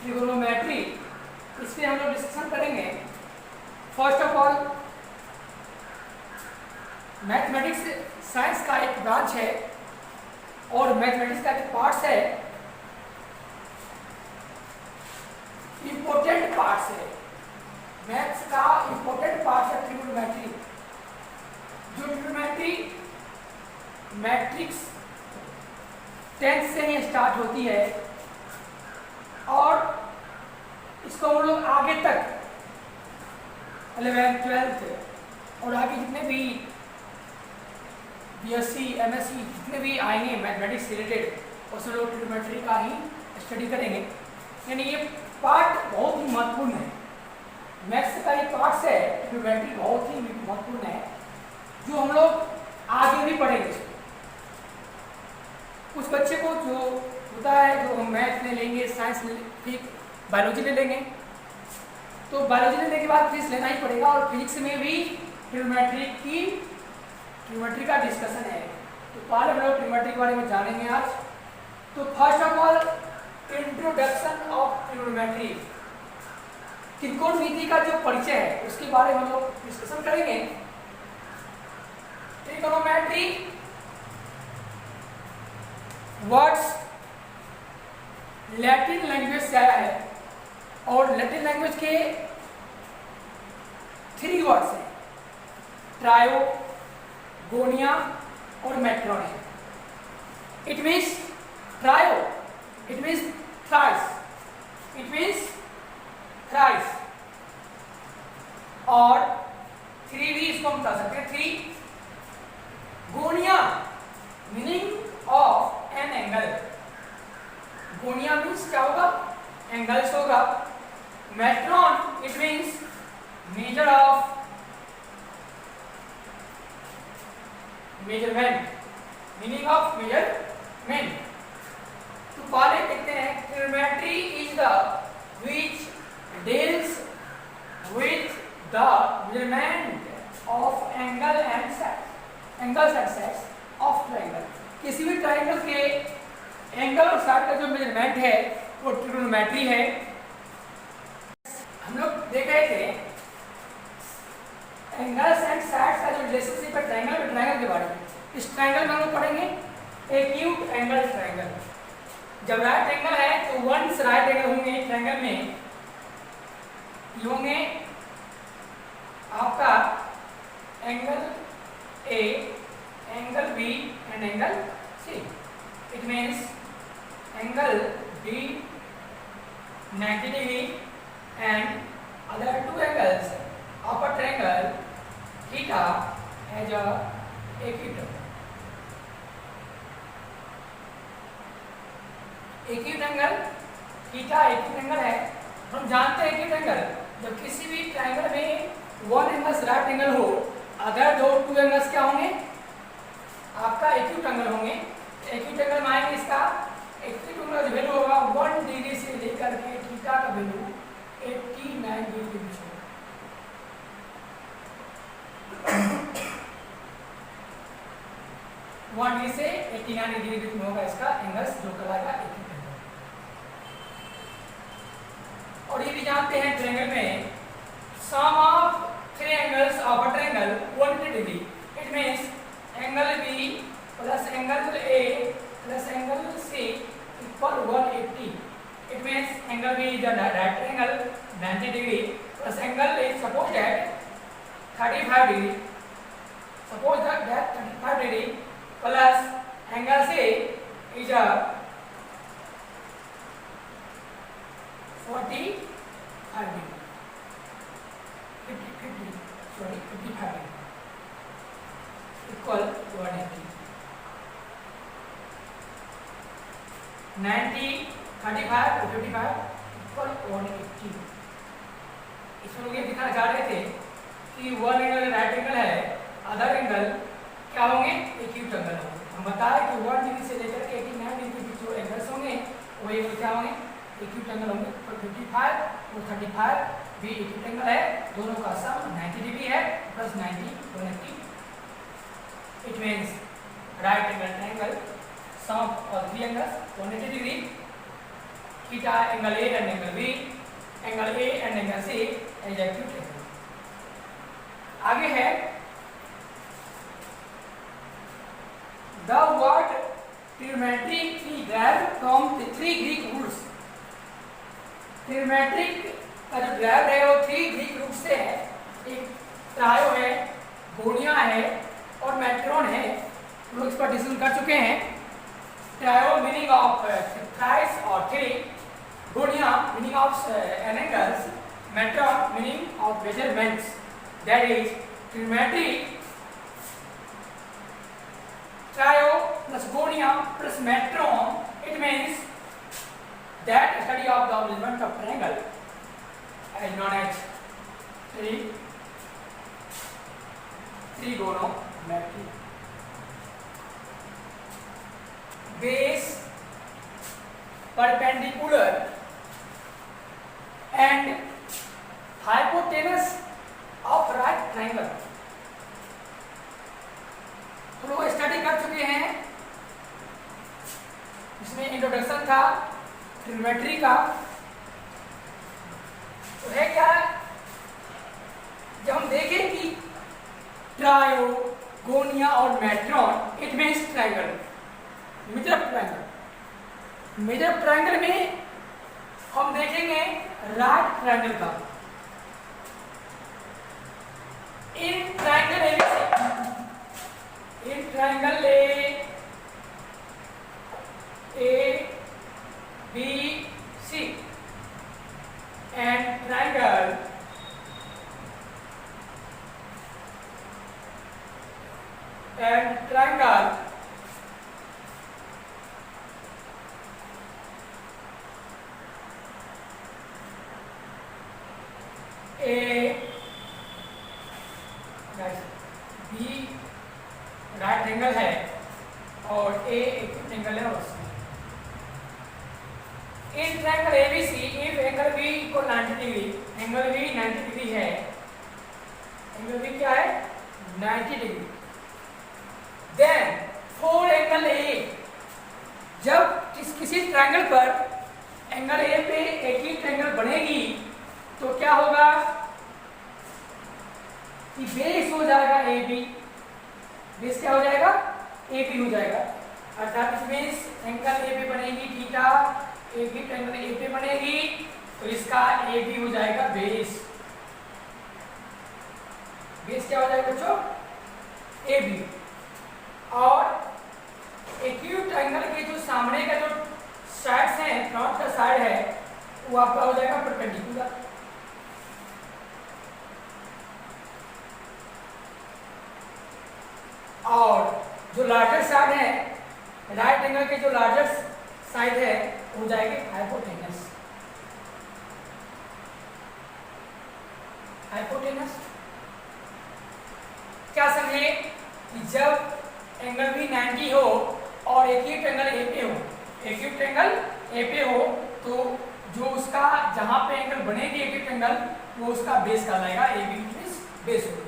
Trigonometry, इस पर हम लोग डिस्कशन करेंगे। First of all, mathematics science का एक ब्रांच है और मैथमेटिक्स का एक पार्ट्स है, इंपॉर्टेंट पार्ट्स है। मैथ्स का इंपॉर्टेंट पार्ट है ट्रिगोनोमेट्री। जो ट्रिगोनोमेट्री मैट्रिक्स 10th से ही स्टार्ट होती है और इसको हम लोग आगे तक 11th 12th और आगे जितने भी बीएससी एमएससी जितने भी आएंगे मैथमेटिक्स से रिलेटेड, उसमें लोग ट्रिगोनोमेट्री का ही स्टडी करेंगे। यानी ये पार्ट बहुत ही महत्वपूर्ण है। मैथ्स का ये पार्ट है, ट्रिगोनोमेट्री बहुत ही महत्वपूर्ण है, जो हम लोग आगे भी पढ़ेंगे। कुछ बच्चे को जो होता है, जो हम मैथ ले लेंगे, साइंस ठीक बायोलॉजी ले लेंगे, तो बायोलॉजी लेने के बाद फिजिक्स लेना ही पड़ेगा और फिजिक्स में भी ट्रिगोनोमेट्री का डिस्कशन है। तो पहले हम लोग ट्रिगोनोमेट्री के बारे में जानेंगे आज। तो first of all, introduction of trigonometry, त्रिकोणमिति का जो परिचय है उसके बारे में हम लोग डिस्कशन करेंगे। ट्रिगोनोमेट्री वर्ड्स लैटिन लैंग्वेज से आया है और लैटिन लैंग्वेज के 3 वर्ड्स हैं, ट्रायो, गोनिया और metronia. It means trio, it means thrice, it means thrice, और 3 भी इसको हम बता सकते हैं, 3। Gonia meaning of an angle, gonia means क्या होगा, एंगल्स होगा। Metron it means measure of measurement, meaning of measurement. तो पहले देखते हैं, trigonometry is the which deals with the measurement of angle and side, angles and sides of triangle. किसी भी triangle के एंगल और साइड का जो मेजरमेंट है वो ट्रिगोनोमेट्री है। हम लोग देख रहे थे एंगल्स एंड साइड्स का जो रिलेशनशिप है ट्रायंगल और ट्रायंगल के बारे में। इस ट्रायंगल में हम लोग पढ़ेंगे एक्यूट एंगल ट्रायंगल। जब राइट एंगल है तो 1 राइट एंगल होंगे ट्रायंगल में, ये होंगे आपका angle A, angle B and angle C. It means angle B 90 degree and other 2 angles of a triangle theta has a acute angle theta acute angle है। हम जानते हैं एक्यूट एंगल, जब किसी भी ट्रायंगल में 1 एंगल राइट एंगल हो, other 2 angles क्या होंगे, आपका एक्यूट एंगल होंगे। एक्यूट एंगल में आएंगे, इसका एक्यूट एंगल का वैल्यू होगा 1 डिग्री से लेकर के थीटा का वैल्यू 89 डिग्री के बीच होगा। 1 डिग्री से 89 डिग्री के बीच में होगा इसका एंगल्स, जो कहलाएगा एक्यूट एंगल। और ये भी जानते हैं ट्रायंगल में sum of 3 angles of a triangle 180 degree. It means angle b plus angle a plus angle c equal 180। It means angle b is a right angle 90 degree plus angle a suppose that 35 degree, suppose that 35 degree plus angle c is a 45 degree, 55 degree equal 180। 90, 35 और 55 equal 180। इसमें लोग ये दिखाना चाह रहे थे कि 1 angle right angle है, अदर एंगल क्या होंगे, एक्यूट एंगल होंगे। हम बताए कि 1 डिग्री से लेकर के 89 डिग्री के बीच जो एंगल्स होंगे वो एंगल क्या होंगे, एक्यूट एंगल होंगे। और 55 और 35 भी एक्यूट एंगल है, दोनों का सम 90 डिग्री है, plus 90 180। It means right angle triangle sum of all 3 angles 180 degree theta angle A and angle B, angle A and angle C as acute angle. आगे है the word trigonometric we derived from the three Greek roots। Trigonometric का जो derived है वो 3 Greek root से है। एक trio है, गोनिया है और मेट्रॉन है। हम लोग इस पर डिस्कशन कर चुके हैं। ट्रायो मीनिंग ऑफ थ्राइस और three, gonia meaning of an angles, metron meaning of measurements. That is trigonometric trio plus gonia plus metron, it means that study of the measurement of triangle is known as trigonometry। base, perpendicular and hypotenuse of right triangle हम लोग study कर चुके हैं। इसमें introduction था trigonometry का। तो है क्या, जब हम देखें कि ट्रायो, गोनिया और metron it means triangle, middle triangle. Middle triangle में हम देखेंगे राइट ट्रायंगल का। In triangle in triangle A B C and triangle A B right angle है और ए एक्यूट एंगल है उसमें। In triangle ABC if angle b equal 90 degree, angle B 90 degree है, angle b क्या है 90 degree, then for angle a, जब किसी triangle पर एंगल ए पे एक्यूट एंगल बनेगी तो क्या होगा कि बेस हो जाएगा ए बी, बेस क्या हो जाएगा ए बी हो जाएगा। अर्थात इसमें एंगल ए पे बनेगी theta, A B angle A पे बनेगी तो इसका ए बी हो जाएगा बेस। बेस क्या हो जाएगा बच्चों ए बी। और एक्यूट एंगल के जो सामने का जो साइड्स हैं, फ्रंट का साइड है वो आपका हो जाएगा परपेंडिकुलर। और जो लार्जर साइड है, राइट एंगल के जो लार्जर साइड है हो जाएगी हाइपोटेनस। हाइपोटेनस क्या समझे कि जब एंगल भी 90 हो और एक्यूट एंगल ए पे हो, एक्यूट एंगल ए पे हो तो जो उसका जहां पे एंगल बनेगी एक्यूट एंगल वो उसका बेस कहलाएगा, ए बी बेस होगा।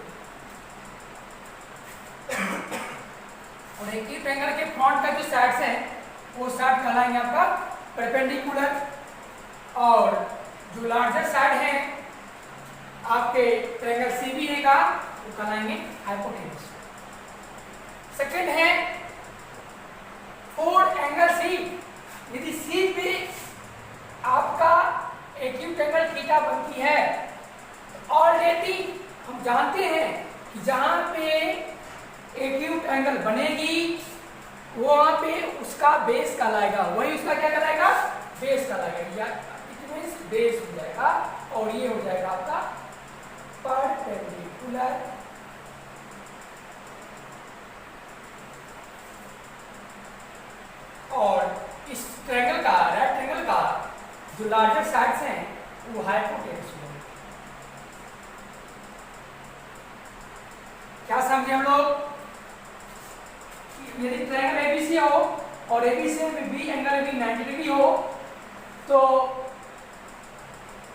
और एक्यूट एंगल के फ्रंट का जो साइड्स हैं वो साइड कहलाएंगे आपका परपेंडिकुलर, और जो लार्जर साइड है आपके ट्रायंगल सीबीए का वो कहलाएंगे हाइपोटेनस। सेकंड है फोर एंगल सी, यदि सी पे आपका एक्यूट एंगल थीटा बनती है, ऑलरेडी हम जानते हैं कि जहां पे एक्यूट एंगल बनेगी वहां पे उसका बेस कहलाएगा, वही उसका क्या कहलाएगा बेस कहलाएगा, या इट मींस बेस हो जाएगा। और ये हो जाएगा आपका परपेंडिकुलर। और इस ट्रायंगल का, राइट ट्रायंगल का जो लार्जर साइड्स हैं वो हाइपोटेनस होंगे। क्या समझे हम लोग? यदि ट्रायंगल एबीसी हो और एबीसी में बी एंगल भी 90 डिग्री हो तो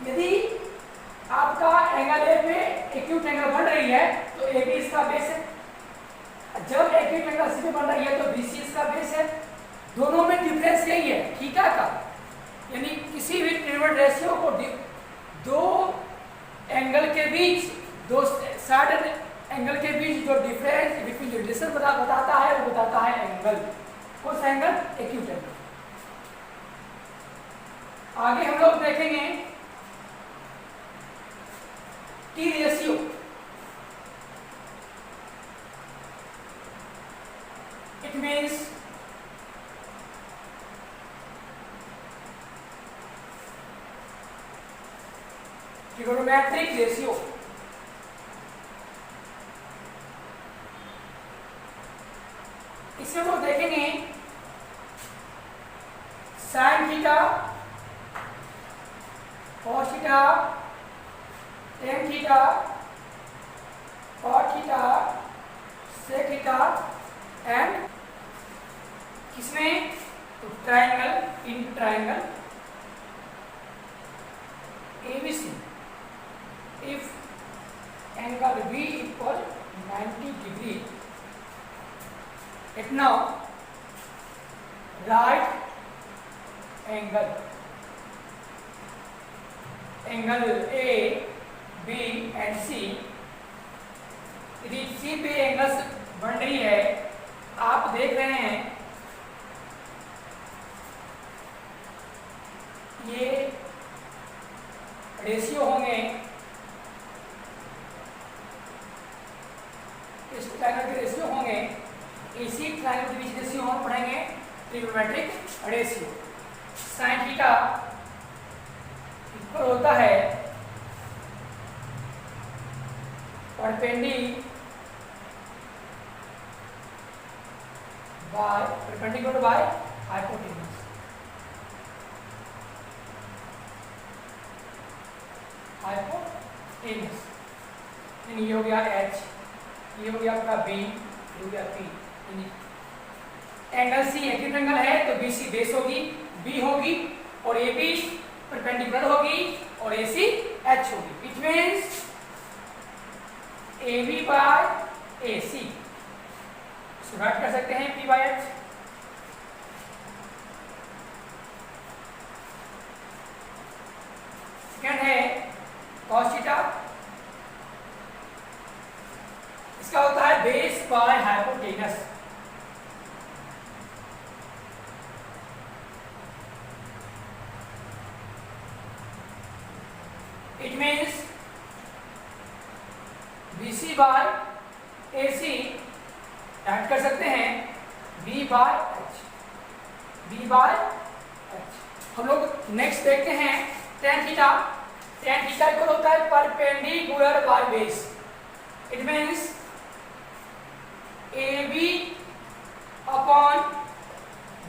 यदि आपका एंगल ए पे एक्यूट एंगल बन रही है तो ए बी इसका बेस है। जब एक्यूट एंगल सी पे बन रही है तो बी सी इसका बेस है। दोनों में डिफरेंस यही है थीटा का, यानी इंटरवल रेशियो को दो एंगल के बीच, दो साइड एंगल के बीच जो डिफरेंस बिटवीन जो डिस्टेंस बताता है वो बताता है एंगल। कौन सा एंगल? Acute angle. आगे हम लोग देखेंगे T ratio. It means trigonometric ratio. इसमें हम लोग देखेंगे sine theta, cos theta, tan theta, cot theta, sec theta and किसमें? तो triangle, in triangle ABC if angle B equal 90 degree. It now right angle A, B and C, यदि C पे angles बन रही है, आप देख रहे हैं ये रेशियो होंगे, इस ट्रायंगल के रेशियो होंगे, इसी ट्रायंगल के बीच रेशियो हम पढ़ेंगे trigonometric ratio. Sine theta equal होता है परपेंडिकुलर बाय हाइपोटेन्यूज। हाइपोटेन्यूज ये हो गया H, ये हो गया आपका B, ये हो गया P। Angle C acute angle है तो BC बेस होगी, B होगी और AB परपेंडिकुलर होगी और AC H होगी। It means AB by AC right कर सकते हैं P बाय H। सेकंड है cos थीटा, इसका होता है base by hypotenuse. It means BC by AC add कर सकते हैं B by H, B by H। हम लोग नेक्स्ट देखते हैं tan theta. tan theta equal होता है perpendicular by base. It means AB upon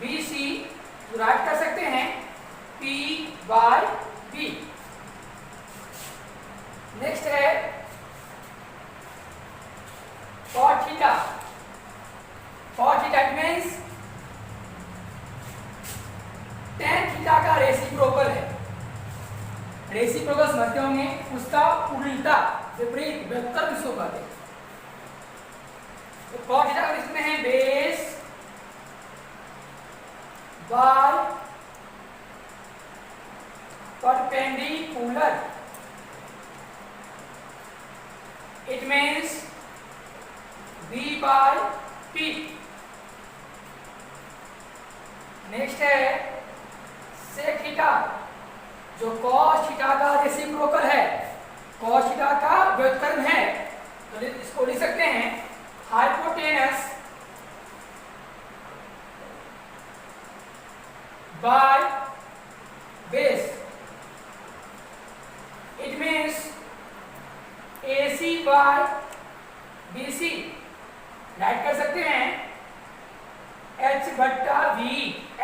BC right कर सकते हैं P बाय B। नेक्स्ट है cot theta. cot theta means tan theta का रेसिप्रोकल है। रेसिप्रोकल समझते होंगे, उसका उल्टा विपरीत वेक्टर किसको कहते हैं? तो cot थीटा का इसमें है base by perpendicular. It means B by P। Next है सेक थीटा, जो cos थीटा का रेसिप्रोकल है, cos थीटा का व्युत्क्रम है, तो इसको लिख सकते हैं hypotenuse by base. It means AC by BC right कर सकते हैं H बट्टा V,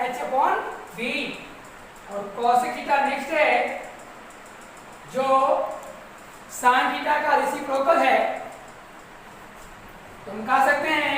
H अपॉन V। और cosec थीटा नेक्स्ट है, जो sin थीटा का रेसिप्रोकल है, तो हम कह सकते हैं